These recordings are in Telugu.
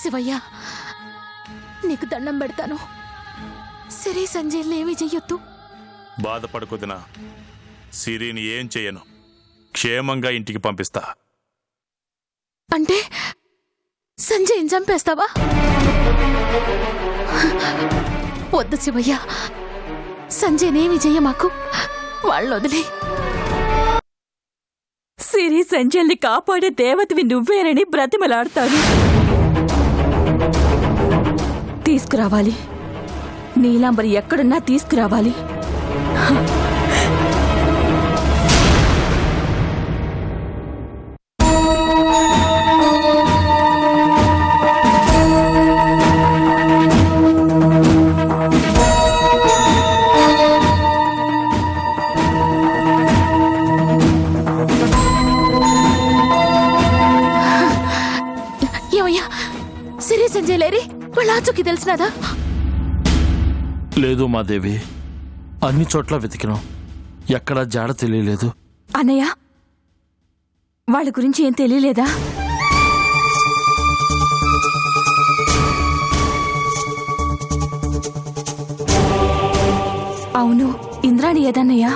శివయ్య, నీకు దండం పెడతాను. సిరి సంజయ్ని ఏమీ చెయ్యొద్దు. బాధపడకుదినా, సిరిని ఏం చెయ్యను. క్షేమంగా ఇంటికి పంపిస్తా. అంటే సంజయ్ని చంపేస్తావా? వద్దు శివయ్య, సంజయ్ని ఏమీ చెయ్య మాకు. వాళ్ళని వదిలే. సిరి సంజయ్ని కాపాడే దేవతవి నువ్వేనని బ్రతిమలాడతాను. తీసుకురావాలి, నీలాంబరి ఎక్కడున్నా తీసుకురావాలి. ఏమయ్యా, సిరి సంజయ్ లేరి? వాళ్ళ ఆచూకీ తెలిసినదా? లేదు మాదేవి, అన్ని చోట్ల వెతికినాం, ఎక్కడా జాడ తెలియలేదు. అన్నయ్య, వాళ్ళ గురించి ఏం తెలియలేదా? అవును, ఇంద్రాణి ఏదన్నయ్యా?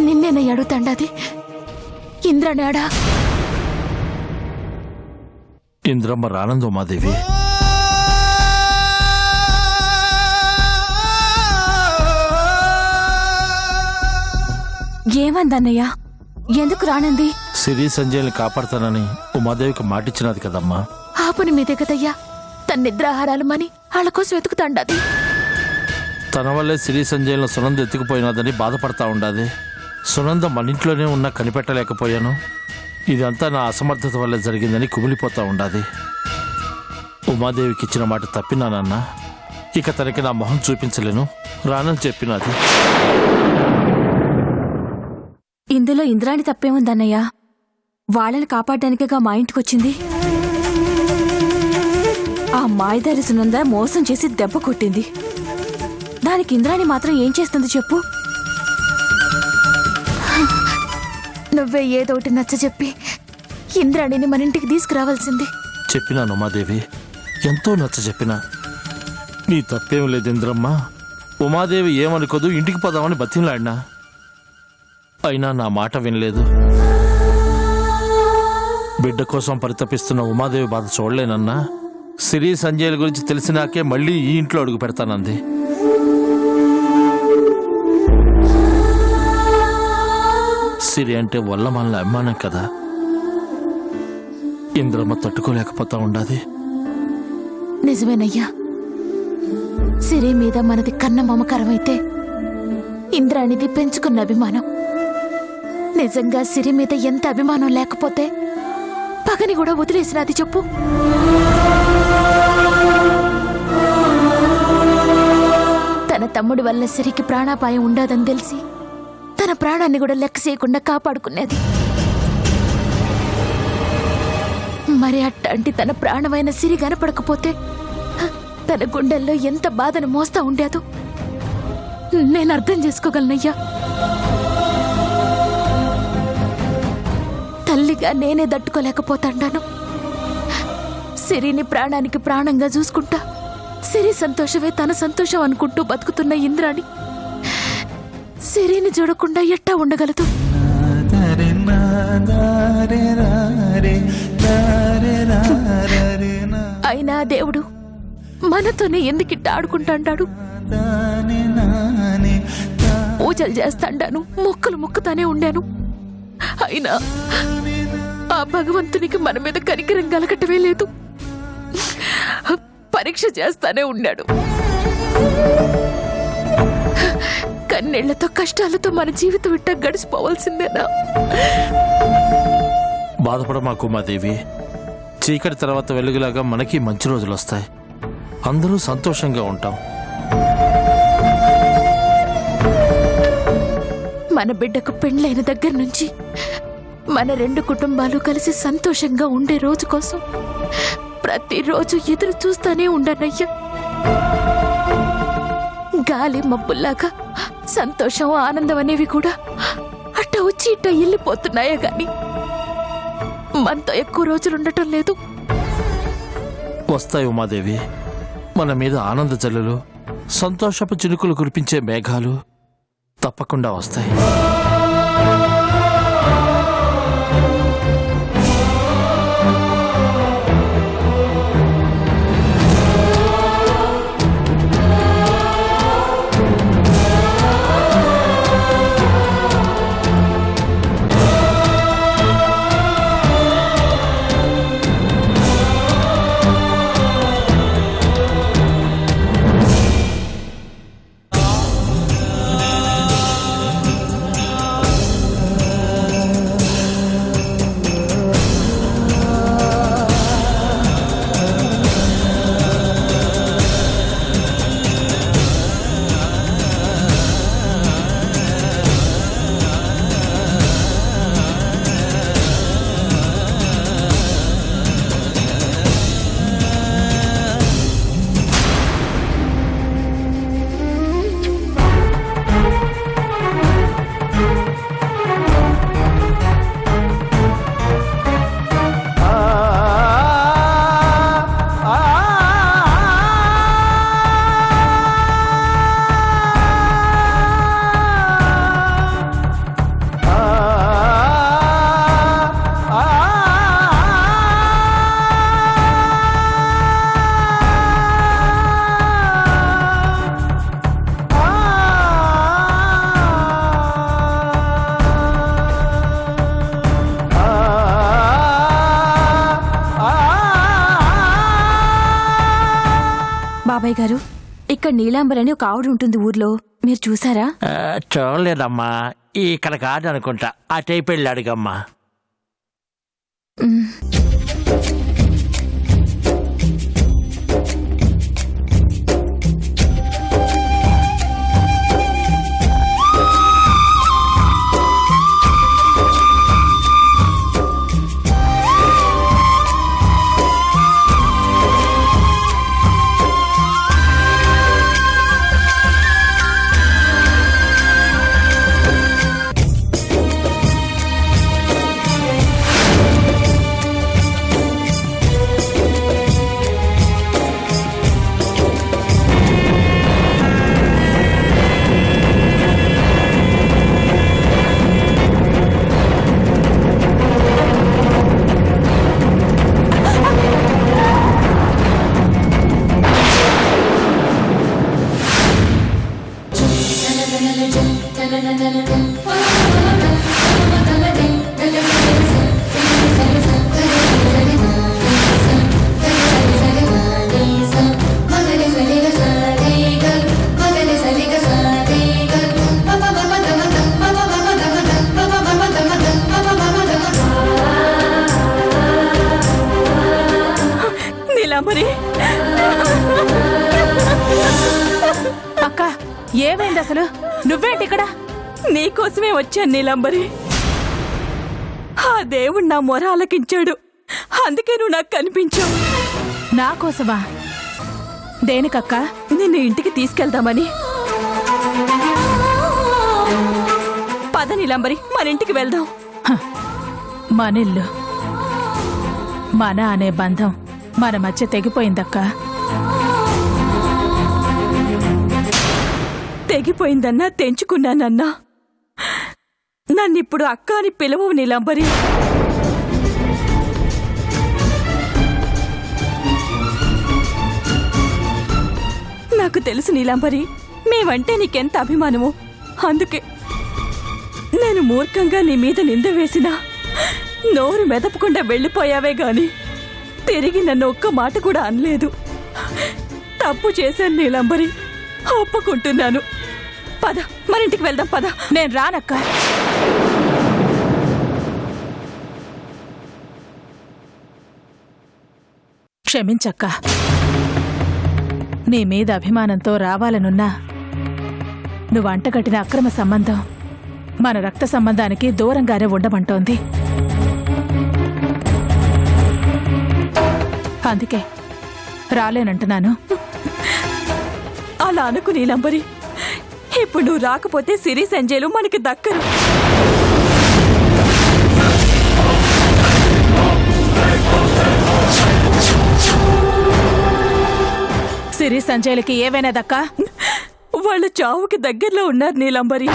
నిన్నేనయ్య అడుగుతాండది. ఇంద్రాణి ఆడా? ఇంద్రమ్మ రానందో మాదేవి. ఏమందన్నయ్యా? ఎందుకు రానంది? సిరి సంజయ్ని కాపాడతానని ఉమాదేవికి మాటిచ్చినది కదమ్మా. ఆ పని మీదే కదయ్యా. తన నిద్రాహారాలు మని వాళ్ళ కోసం వెతుకుతాండది. తన వల్లే సిరి సంజయ్ను సునంద ఎత్తుకుపోయినదని బాధపడతా ఉండాది. సునంద మన ఇంట్లోనే ఉన్నా కనిపెట్టలేకపోయాను. ఇదంతా నా అసమర్థత వల్ల జరిగిందని కుమిలిపోతా ఉండాది. ఉమాదేవికి ఇచ్చిన మాట తప్పినానన్నా. ఇక తనకి నా మొహం చూపించలేను, రానని చెప్పినది. ఇందులో ఇంద్రాణి తప్పేముందన్నయ్యా? వాళ్ళని కాపాడడానికేగా మా ఇంటికొచ్చింది. ఆ మాయదారి సునంద మోసం చేసి దెబ్బ కొట్టింది. దానికి ఇంద్రాణి మాత్రం ఏం చేస్తుంది చెప్పు? నువ్వే ఏదో ఒకటి నచ్చ చెప్పి ఇంద్రాణిని మన ఇంటికి తీసుకురావాల్సింది. చెప్పినాను ఉమాదేవి, ఎంతో నచ్చ చెప్పినా. నీ తప్పేం లేదు ఇంద్రమ్మ. ఉమాదేవి ఏమనుకోదు, ఇంటికి పోదామని బతిమలాడినా. అయినా నా మాట వినలేదు. బిడ్డ కోసం పరితపిస్తున్న ఉమాదేవి బాధ చూడలేనన్నా. సిరి సంజయ్ల గురించి తెలిసినాకే మళ్ళీ ఈ ఇంట్లో అడుగు పెడతానంది. సిరి అంటే వల్లమాల అభిమానం కదా. ఇంద్రమ్మ తట్టుకోలేకపోతా ఉండాది. నిజమేనయ్యా, సిరి మీద మనది కన్న మమకారమైతే ఇంద్రాణిది పెంచుకున్న అభిమానం. నిజంగా సిరి మీద ఎంత అభిమానం లేకపోతే పగని కూడా వదిలేసినది చెప్పు. తన తమ్ముడి వల్ల సిరికి ప్రాణాపాయం ఉండదని తెలిసి తన ప్రాణాన్ని కూడా లెక్క చేయకుండా కాపాడుకునేది. మరి అట్టంటి తన ప్రాణమైన సిరి కనపడకపోతే తన గుండెల్లో ఎంత బాధను మోస్తా ఉండేదో నేను అర్థం చేసుకోగలనయ్యా. తల్లిగా నేనే దట్టుకోలేకపోతాను. సిరిని ప్రాణానికి ప్రాణంగా చూసుకుంటా సిరి సంతోషమే తన సంతోషం అనుకుంటూ బతుకుతున్న ఇంద్రాణి సిరిని చూడకుండా ఎట్టా ఉండగలదు? అయినా దేవుడు మనతోనే ఎందుకిట్ట ఆడుకుంటాంటాడు? పూజలు చేస్తాండాను, మొక్కలు మొక్కుతానే ఉండాను. అయినా ఆ భగవంతునికి మన మీద కనికరం కలగటమే లేదు. పరీక్ష చేస్తానే ఉన్నాడు. కన్నీళ్లతో కష్టాలతో మన జీవితం ఇట్ట గడిచిపోవాల్సిందేనా? బాధపడమాకు మాదేవి. చీకటి తర్వాత వెలుగులాగా మనకి మంచి రోజులు వస్తాయి. అందరూ సంతోషంగా ఉంటాం. మన బిడ్డకు పెండ్లైన దగ్గర నుంచి మన రెండు కుటుంబాలు కలిసి సంతోషంగా ఉండే రోజు కోసం ప్రతిరోజు ఎదురు చూస్తానే ఉండనయ్యా. గాలి మబ్బుల్లాగా సంతోషం ఆనందం అనేవి కూడా అట్ట వచ్చి ఇట్ట వెళ్ళిపోతున్నాయే గాని మనతో ఎక్కువ రోజులు ఉండటం లేదు. వస్తాయి ఉమాదేవి, మన మీద ఆనంద జల్లులు, సంతోషపు చినుకులు కురిపించే మేఘాలు తప్పకుండా వస్తాయి. బాబాయ్ గారు, ఇక్కడ నీలాంబర్ అని ఒక ఆవిడ ఉంటుంది ఊర్లో, మీరు చూసారా? చూడలేదమ్మా, ఇక్కడ కాదు అనుకుంటా, అటైపు వెళ్ళి అడిగమ్మా. నీలాంబరి, అక్క ఏమైంది అసలు? నువ్వేంటి ఇక్కడ? నీకోసమే వచ్చాను నీలాంబరి. ఆ దేవుడు నా మొర ఆలకించాడు, అందుకే నువ్వు నాకు కనిపించావు. నా కోసమా? దేనికక్క? నిన్ను ఇంటికి తీసుకెళ్దామని. పద నీలాంబరి, మన ఇంటికి వెళ్దాం. మనిల్లు, మన అనే బంధం మన మధ్య తెగిపోయిందక్క. తెగిపోయిందన్నా తెంచుకున్నానన్నా నన్నిప్పుడు అక్క అని పిలవవు నీలాంబరి. నాకు తెలుసు నీలాంబరి, మేమంటే నీకెంత అభిమానమో. అందుకే నేను మూర్ఖంగా నీ మీద నింద వేసినా నోరు మెదపకుండా వెళ్ళిపోయావే గాని తిరిగి నన్ను ఒక్క మాట కూడా అనలేదు. తప్పు చేశాను నీలాంబరి, ఒప్పుకుంటున్నాను. పద, మన ఇంటికి వెళ్దాం. పద. నేను రానక్క. క్షమించక్క, నీ మీద అభిమానంతో రావాలనున్నా నువ్వు అంటగట్టిన అక్రమ సంబంధం మన రక్త సంబంధానికి దూరంగానే ఉండమంటోంది. అందుకే రాలేనంటున్నాను. అలా అనుకు నీలాంబరి, ఇప్పుడు నువ్వు రాకపోతే సిరి సంజయ్లు మనకి దక్కరు. సిరి సంజయ్లకి ఏవైనా దక్కా? వాళ్ళ చావుకి దగ్గరలో ఉన్నారు నీలంబరి.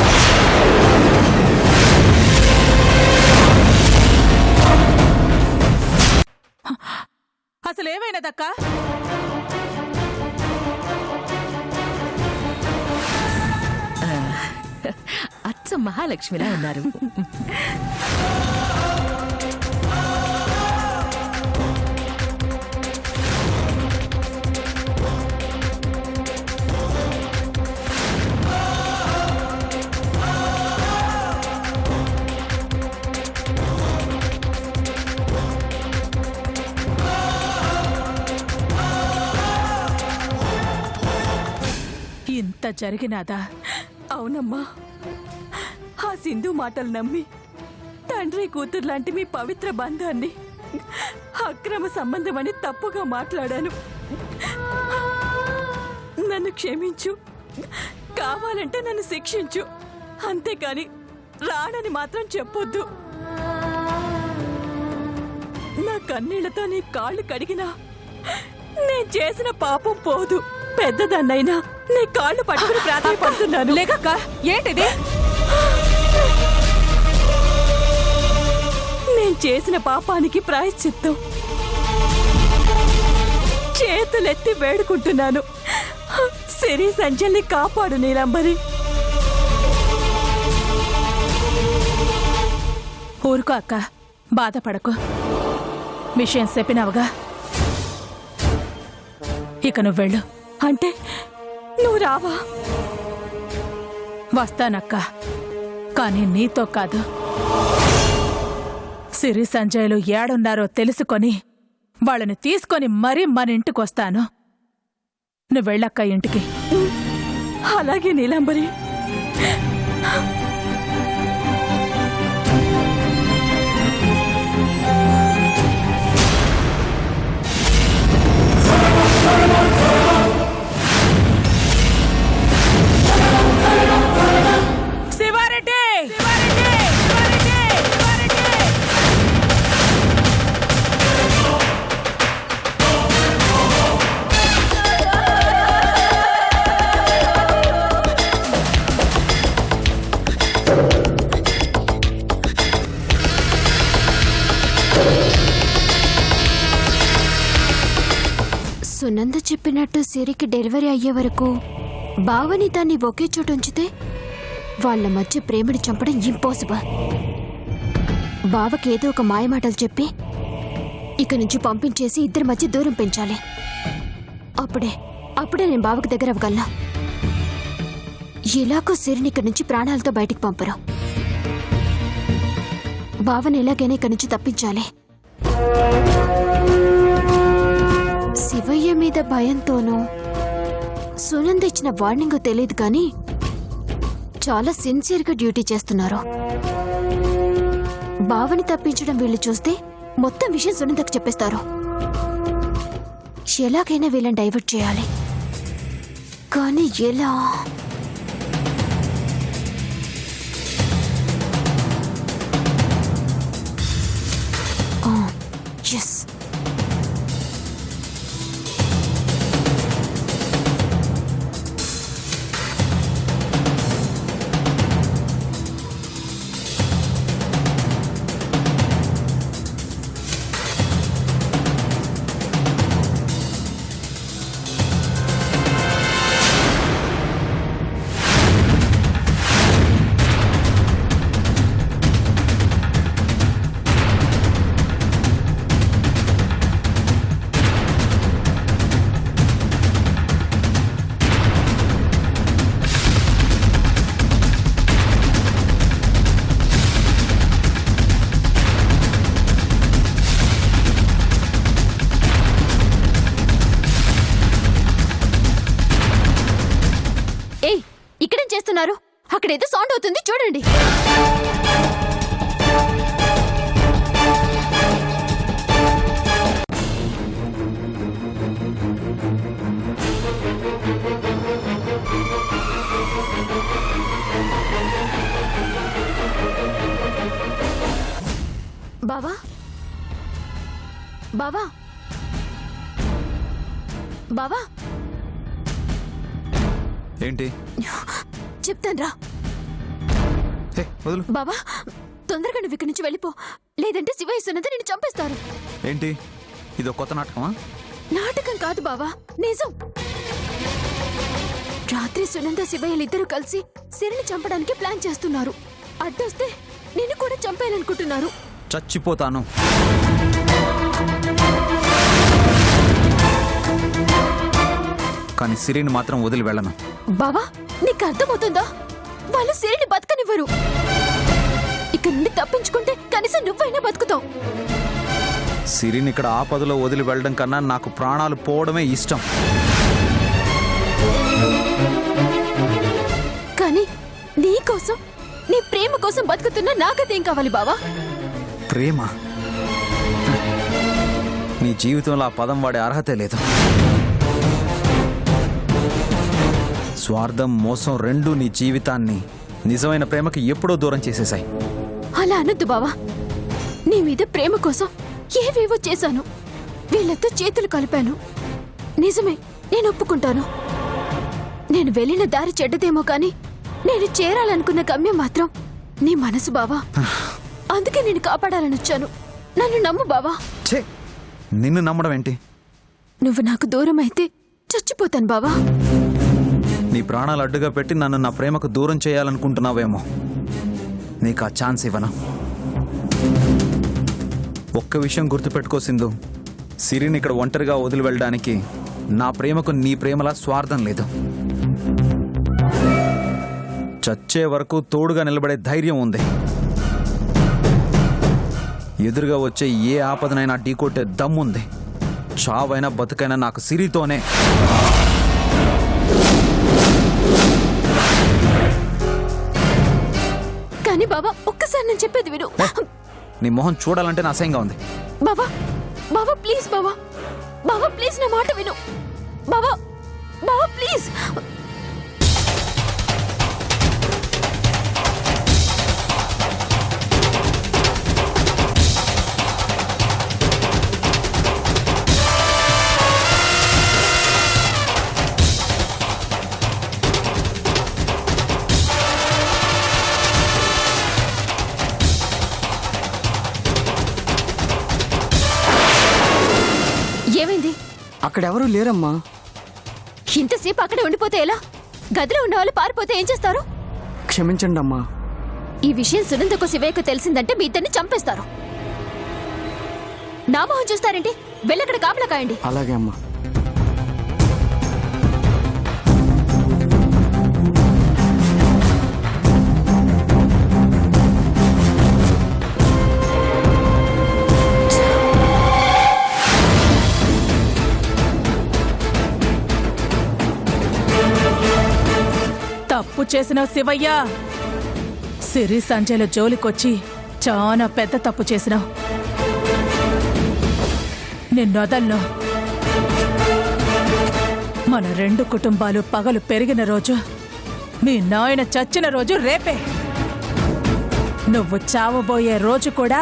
అసలు ఏవైనా దక్కా? అచ్చ మహాలక్ష్మిలా ఉన్నారు. ఇంత జరిగినాదా? అవునమ్మా, ఆ సింధు మాటలు నమ్మి తండ్రి కూతురు లాంటి మీ పవిత్ర బంధాన్ని అక్రమ సంబంధమని తప్పుగా మాట్లాడాను. నన్ను క్షమించు, కావాలంటే నన్ను శిక్షించు, అంతేకాని రాడని మాత్రం చెప్పొద్దు. నా కన్నీళ్లతో నీ కాళ్ళు కడిగినా నేను చేసిన పాపం పోదు. పెద్దదాన్నైనా నీ కాళ్ళు పట్టుకుని ప్రాధాన్యపడుతున్నాను. లేకక్క, ఏంటిది? నేను చేసిన పాపానికి ప్రాయశ్చిత్తం. చేతులెత్తి వేడుకుంటున్నాను, సిరి సంజయ్ని కాపాడు నీలంబరి. ఊరుకో అక్క, బాధపడకు. విషయం చెప్పినావుగా, ఇక నువ్వు వెళ్ళు. అంటే నువ్వు రావా? వస్తానక్క, కానీ నీతో కాదు. సిరి సంజయ్లు ఏడున్నారో తెలుసుకొని వాళ్ళని తీసుకొని మరీ మన ఇంటికొస్తాను. నువ్వు వెళ్ళక్క ఇంటికి. అలాగే నీలంబరి. శివారెడ్డి! సునంద చెప్పినట్టు సిరికి డెలివరీ అయ్యే వరకు బావని దాన్ని ఒకే చోటు ఉంచితే వాళ్ళ మధ్య ప్రేమని చంపడం ఇంపాసిబుల్. బావకి ఏదో ఒక మాయమాటలు చెప్పి ఇక నుంచి పంపించేసి ఇద్దరి మధ్య దూరం పెంచాలి. అప్పుడే నేను బావకి దగ్గర అవ్వగలను. ఇలాగో సిరిని ఇక్కడి నుంచి ప్రాణాలతో బయటికి పంపరు. బావని ఎలాగైనా ఇక్కడి నుంచి తప్పించాలి. శివయ్య మీద భయంతోనూ సునంద ఇచ్చిన వార్నింగ్ తెలియదు కానీ చాలా సిన్సియర్గా డ్యూటీ చేస్తున్నారు. బావని తప్పించడం వీళ్ళు చూస్తే మొత్తం విషయం సునందకు చెప్పేస్తారు. ఎలాగైనా వీళ్ళని డైవర్ట్ చేయాలి. కానీ ఎలా? ఎస్, ఇక్కడేం చేస్తున్నారు? అక్కడేదో సౌండ్ అవుతుంది, చూడండి. బావా బావా బావా ఏంటి? చెప్తాన్రా. హే, వదులు. బావా తొందరగా నువ్వు ఇక్కడి నుంచి వెళ్ళిపో, లేదంటే శివయ్య సునంద నిన్ను చంపేస్తారు. ఏంటి ఇదో కొత్త నాటకమా? నాటకం కాదు బావా, నిజం. రాత్రి సునంద శివయ్యలిద్దరూ కలిసి సిరిని చంపడానికి ప్లాన్ చేస్తున్నారు. అడ్డొస్తే నిన్ను కూడా చంపేయాలనుకుంటున్నారు. చచ్చిపోతాను. కానీ సిరిని మాత్రం వదిలి వెళ్ళను. బావా నీకు అర్థమవుతుందా? వాళ్ళు సిరిని బతకనివ్వరు. ఇక్కడ నుండి తప్పించుకుంటే కనీసం నువ్వైనా బతుకుతావు. సిరిని ఇక్కడ ఆపదలో వదిలి వెళ్ళడం కన్నా నాకు ప్రాణాలు పోవడమే ఇష్టం. కానీ నీ కోసం, నీ ప్రేమ కోసం బతుకుతున్నా నాకదేం కావాలి బావా? ప్రేమ? నీ జీవితంలో ఆ పదం వాడే అర్హతే లేదు. స్వార్థం, మోసం రెండూ నీ జీవితాన్ని నిజమైన ప్రేమకి ఎప్పుడో దూరం చేసేశాయి. అలా అనొద్దు బావా. నీ మీద ప్రేమ కోసం ఏవేవో చేశాను, వీళ్ళతో చేతులు కలిపాను. నిజమే, నేను ఒప్పుకుంటాను. నేను వెళ్ళిన దారి చెడ్డదేమో కానీ నేను చేరాలనుకున్న గమ్యం మాత్రం నీ మనసు బావా. అందుకే నేను కాపాడాలని వచ్చాను. నన్ను నమ్ము బావా. ఛే, నిన్ను నమ్మడం ఏంటి? నువ్వు నాకు దూరం అయితే చచ్చిపోతాను బావా. నీ ప్రాణాలు అడ్డుగా పెట్టి నన్ను నా ప్రేమకు దూరం చేయాలనుకుంటున్నావేమో. నీకు ఆ ఛాన్స్ ఇవ్వను. ఒక్క విషయం గుర్తుపెట్టుకో సింధు, సిరిని ఇక్కడ ఒంటరిగా వదిలి వెళ్ళడానికి నా ప్రేమకు నీ ప్రేమలా స్వార్థం లేదు. చచ్చే వరకు తోడుగా నిలబడే ధైర్యం ఉంది. ఎదురుగా వచ్చే ఏ ఆపదనైనా ఢీకొట్టే దమ్ముంది. చావైనా బతుకైనా నాకు సిరితోనే. కానీ బాబా ఒక్కసారి నేను చెప్పేది విను. నీ మొహం చూడాలంటే నా అసహ్యంగా ఉంది. బాబా బాబా ప్లీజ్, బాబా బాబా ప్లీజ్ నా మాట విను. బాబా బాబా ప్లీజ్. ఏమైంది? అక్కడెవరూ లేరమ్మా. ఇంతసేపు అక్కడే ఉండిపోతే ఎలా? గదిలో ఉన్న వాళ్ళు పారిపోతే ఏం చేస్తారు? క్షమించండి అమ్మా. ఈ విషయం సునందకు శివయ్యకు తెలిసిందంటే మీ ఇద్దరిని చంపేస్తారు. నా మొహం చూస్తారేంటి? వెళ్ళక్కడ కాపలా కాయండి. అలాగే అమ్మా. తప్పు చేసిన శివయ్య, సిరి సంజయ్ల జోలికొచ్చి చాలా పెద్ద తప్పు చేసినావు. నిన్నొదల్లో మన రెండు కుటుంబాలు పగలు పెరిగిన రోజు, మీ నాయన చచ్చిన రోజు రేపే. నువ్వు చావబోయే రోజు కూడా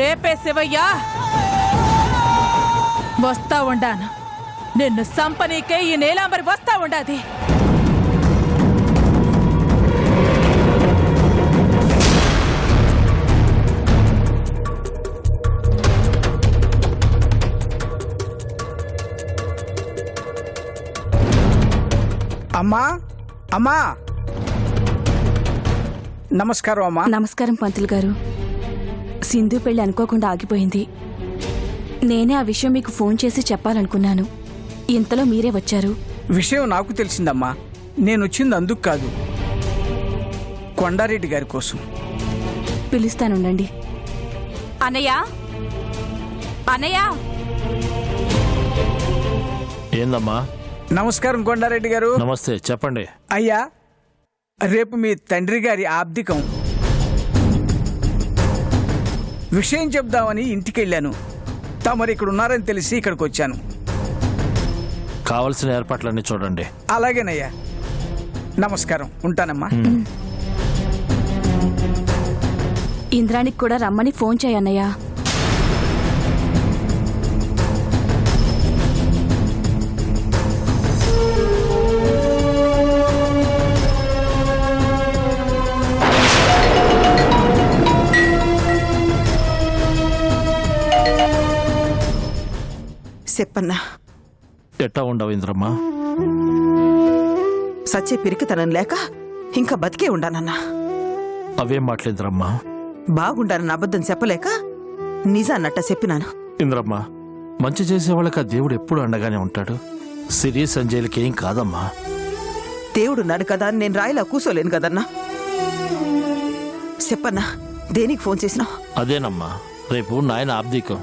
రేపే శివయ్య. వస్తా ఉండాను, నిన్ను సంపనీకే ఈ నీలాంబరి వస్తా ఉండాది. అమ్మా, అమ్మా, నమస్కారం అమ్మా. నమస్కారం పంతులు గారు. సింధు పెళ్లి అనుకోకుండా ఆగిపోయింది. నేనే ఆ విషయం మీకు ఫోన్ చేసి చెప్పాలనుకున్నాను. ఇంతలో మీరే వచ్చారు. విషయం నాకు తెలిసిందమ్మా. నేను వచ్చింది అందుకు కాదు, కొండారెడ్డి గారి కోసం. పిలుస్తానుండండి. అన్నయ్య, అన్నయ్య. ఏందమ్మా? నమస్కారం కొండారెడ్డి గారు. నమస్తే, చెప్పండి. అయ్యా, రేపు మీ తండ్రి గారి ఆబ్దికం. విషయం చెప్దామని ఇంటికెళ్ళాను. తమరు ఇక్కడ ఉన్నారని తెలిసి ఇక్కడికి వచ్చాను. కావలసిన ఏర్పాట్లన్నీ చూడండి. అలాగేనయ్యా. నమస్కారం, ఉంటానమ్మా. ఇంద్రానికి కూడా రమ్మని ఫోన్ చేయన్నయ్యా. చెప్పన్నా, ఎట్టా ఉండవు ఇంద్రమ్మ? సచ్చే పిరికితనం లేక ఇంకా బతికే ఉండానన్నా. అవేం మాటలు ఇంద్రమ్మ? బాగుండానన్న అబద్ధం చెప్పలేక నిజాన్నట్ట చెప్పినాను. ఇంద్రమ్మ, మంచి చేసే వాళ్ళకి ఆ దేవుడు ఎప్పుడు అండగానే ఉంటాడు. సిరి సంజయ్లకి ఏం కాదమ్మా. దేవుడున్నాడు కదా అని నేను రాయిలా కూసోలేను కదన్నా. చెప్పన్నా, దేనికి ఫోన్ చేసినావు? అదేనమ్మా, రేపు నాయన ఆబ్దీకం,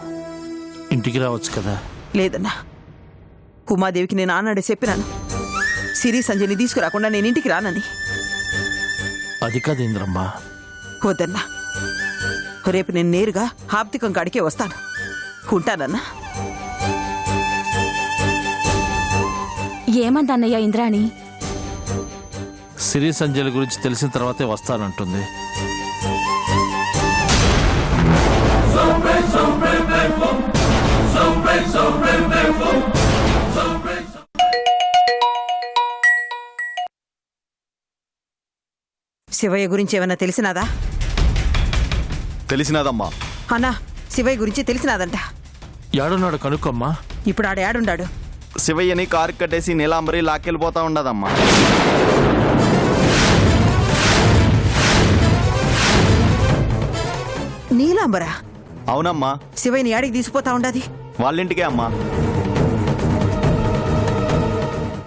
ఇంటికి రావచ్చు కదా. లేదన్నా, ఉమాదేవికి నేను ఆనాడే చెప్పినాను, సిరి సంజయ్ని తీసుకురాకుండా నేను ఇంటికి రానని. అది కాదు ఇంద్రమ్మ. వద్దన్నా, రేపు నేను నేరుగా హాప్తికం కాడికే వస్తాను. ఉంటానన్నా. ఏమందన్నయ్య ఇంద్రాణి? సిరి సంజయ్ల గురించి తెలిసిన తర్వాతే వస్తానంటుంది. శివయ్య గురించి ఏమన్నా తెలిసినాదా? తెలిసినదమ్మా. అన్నా, శివయ్య గురించి తెలిసినాదంట. ఏడున్నాడు కనుక్కమ్మా. ఇప్పుడు ఆడ ఏడుండాడు? శివయ్యని కారు కట్టేసి నీలాంబరి లాక్కెళ్ళిపోతా ఉండదమ్మా. నీలాంబరా? అవునమ్మా, శివయ్యని యాడికి తీసుకుపోతా ఉండది? వాళ్ళింటికే అమ్మా.